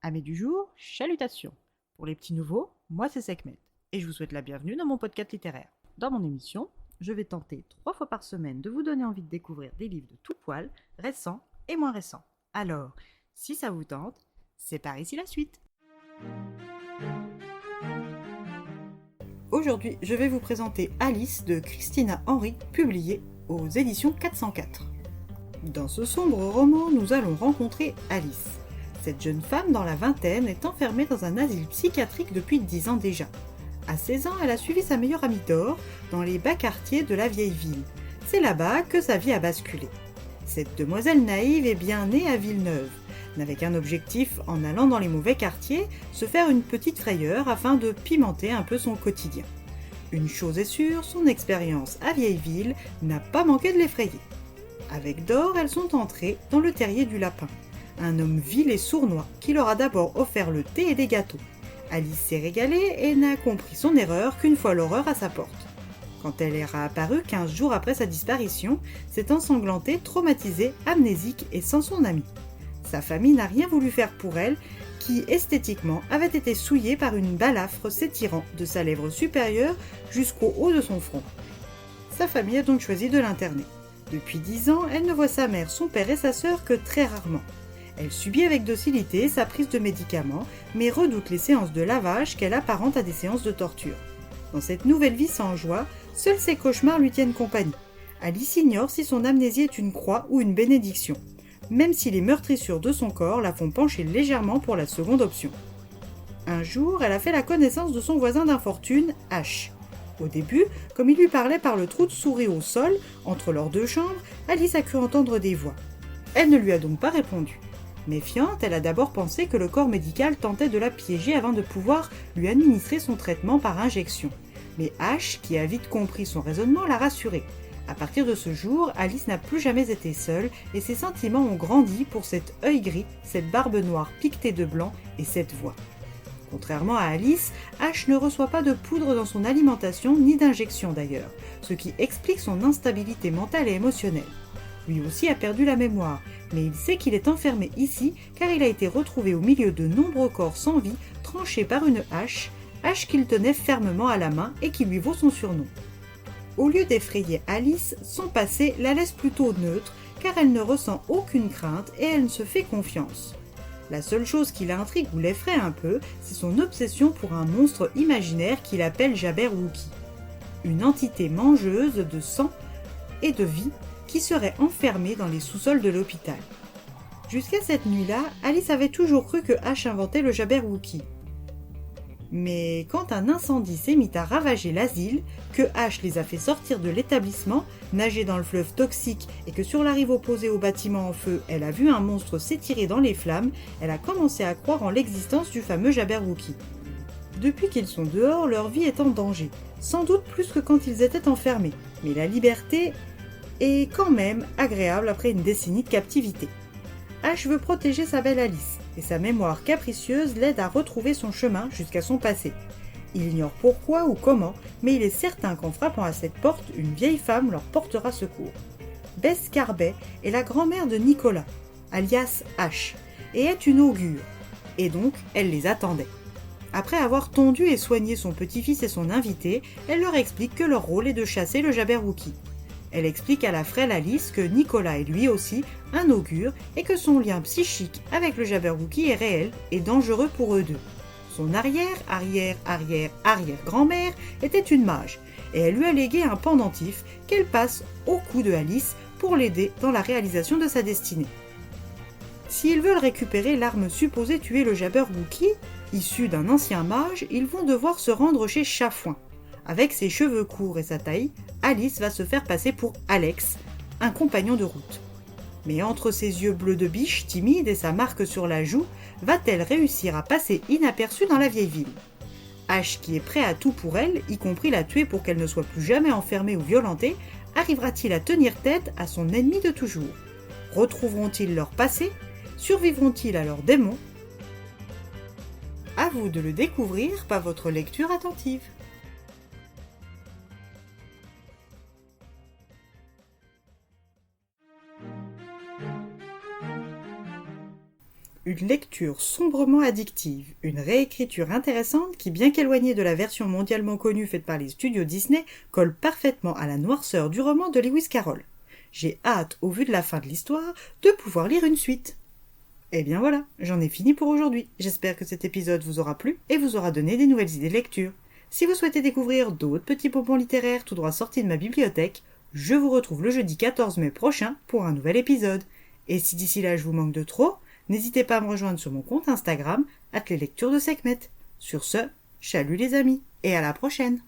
Amis du jour, chalutations. Pour les petits nouveaux, moi c'est Sekhmet et je vous souhaite la bienvenue dans mon podcast littéraire. Dans mon émission, je vais tenter 3 fois par semaine de vous donner envie de découvrir des livres de tout poil, récents et moins récents. Alors, si ça vous tente, c'est par ici la suite. Aujourd'hui, je vais vous présenter Alice de Christina Henry, publiée aux éditions 404. Dans ce sombre roman, nous allons rencontrer Alice. Cette jeune femme dans la vingtaine est enfermée dans un asile psychiatrique depuis 10 ans déjà. À 16 ans, elle a suivi sa meilleure amie Dore dans les bas quartiers de la vieille ville. C'est là-bas que sa vie a basculé. Cette demoiselle naïve est bien née à Villeneuve, n'avait qu'un objectif en allant dans les mauvais quartiers, se faire une petite frayeur afin de pimenter un peu son quotidien. Une chose est sûre, son expérience à Vieilleville n'a pas manqué de l'effrayer. Avec Dore, elles sont entrées dans le terrier du lapin, un homme vil et sournois qui leur a d'abord offert le thé et des gâteaux. Alice s'est régalée et n'a compris son erreur qu'une fois l'horreur à sa porte. Quand elle est réapparue 15 jours après sa disparition, c'est ensanglantée, traumatisée, amnésique et sans son amie. Sa famille n'a rien voulu faire pour elle, qui esthétiquement avait été souillée par une balafre s'étirant de sa lèvre supérieure jusqu'au haut de son front. Sa famille a donc choisi de l'interner. Depuis 10 ans, elle ne voit sa mère, son père et sa sœur que très rarement. Elle subit avec docilité sa prise de médicaments, mais redoute les séances de lavage qu'elle apparente à des séances de torture. Dans cette nouvelle vie sans joie, seuls ses cauchemars lui tiennent compagnie. Alice ignore si son amnésie est une croix ou une bénédiction, même si les meurtrissures de son corps la font pencher légèrement pour la seconde option. Un jour, elle a fait la connaissance de son voisin d'infortune, H. Au début, comme il lui parlait par le trou de souris au sol, entre leurs deux chambres, Alice a cru entendre des voix. Elle ne lui a donc pas répondu. Méfiante, elle a d'abord pensé que le corps médical tentait de la piéger avant de pouvoir lui administrer son traitement par injection. Mais H, qui a vite compris son raisonnement, l'a rassurée. À partir de ce jour, Alice n'a plus jamais été seule et ses sentiments ont grandi pour cet œil gris, cette barbe noire piquetée de blanc et cette voix. Contrairement à Alice, H ne reçoit pas de poudre dans son alimentation ni d'injection d'ailleurs, ce qui explique son instabilité mentale et émotionnelle. Lui aussi a perdu la mémoire, mais il sait qu'il est enfermé ici car il a été retrouvé au milieu de nombreux corps sans vie tranchés par une hache qu'il tenait fermement à la main et qui lui vaut son surnom. Au lieu d'effrayer Alice, son passé la laisse plutôt neutre car elle ne ressent aucune crainte et elle se fait confiance. La seule chose qui l'intrigue ou l'effraie un peu, c'est son obsession pour un monstre imaginaire qu'il appelle Jabberwocky. Une entité mangeuse de sang et de vie qui serait enfermée dans les sous-sols de l'hôpital. Jusqu'à cette nuit-là, Alice avait toujours cru que H inventait le Jabberwocky. Mais quand un incendie s'est mis à ravager l'asile, que H les a fait sortir de l'établissement, nager dans le fleuve toxique et que sur la rive opposée au bâtiment en feu, elle a vu un monstre s'étirer dans les flammes, elle a commencé à croire en l'existence du fameux Jabberwocky. Depuis qu'ils sont dehors, leur vie est en danger, sans doute plus que quand ils étaient enfermés, mais la liberté est quand même agréable après une décennie de captivité. H veut protéger sa belle Alice, et sa mémoire capricieuse l'aide à retrouver son chemin jusqu'à son passé. Il ignore pourquoi ou comment, mais il est certain qu'en frappant à cette porte, une vieille femme leur portera secours. Bess Carbet est la grand-mère de Nicolas, alias H, et est une augure, et donc elle les attendait. Après avoir tondu et soigné son petit-fils et son invité, elle leur explique que leur rôle est de chasser le Jabberwocky. Elle explique à la frêle Alice que Nicolas est lui aussi un augure et que son lien psychique avec le Jabberwocky est réel et dangereux pour eux deux. Son arrière-grand-mère était une mage et elle lui a légué un pendentif qu'elle passe au cou de Alice pour l'aider dans la réalisation de sa destinée. S'ils veulent récupérer l'arme supposée tuer le Jabberwocky, issue d'un ancien mage, ils vont devoir se rendre chez Chafouin. Avec ses cheveux courts et sa taille, Alice va se faire passer pour Alex, un compagnon de route. Mais entre ses yeux bleus de biche timides et sa marque sur la joue, va-t-elle réussir à passer inaperçue dans la vieille ville ? H, qui est prêt à tout pour elle, y compris la tuer pour qu'elle ne soit plus jamais enfermée ou violentée, arrivera-t-il à tenir tête à son ennemi de toujours ? Retrouveront-ils leur passé ? Survivront-ils à leurs démons ? À vous de le découvrir par votre lecture attentive. une lecture sombrement addictive, une réécriture intéressante qui, bien qu'éloignée de la version mondialement connue faite par les studios Disney, colle parfaitement à la noirceur du roman de Lewis Carroll. J'ai hâte, au vu de la fin de l'histoire, de pouvoir lire une suite. Et bien voilà, j'en ai fini pour aujourd'hui. J'espère que cet épisode vous aura plu et vous aura donné des nouvelles idées de lecture. Si vous souhaitez découvrir d'autres petits bonbons littéraires tout droit sortis de ma bibliothèque, je vous retrouve le jeudi 14 mai prochain pour un nouvel épisode. Et si d'ici là je vous manque de trop, n'hésitez pas à me rejoindre sur mon compte Instagram @leslecturesdeSekhmet. Sur ce, chalut les amis, et à la prochaine.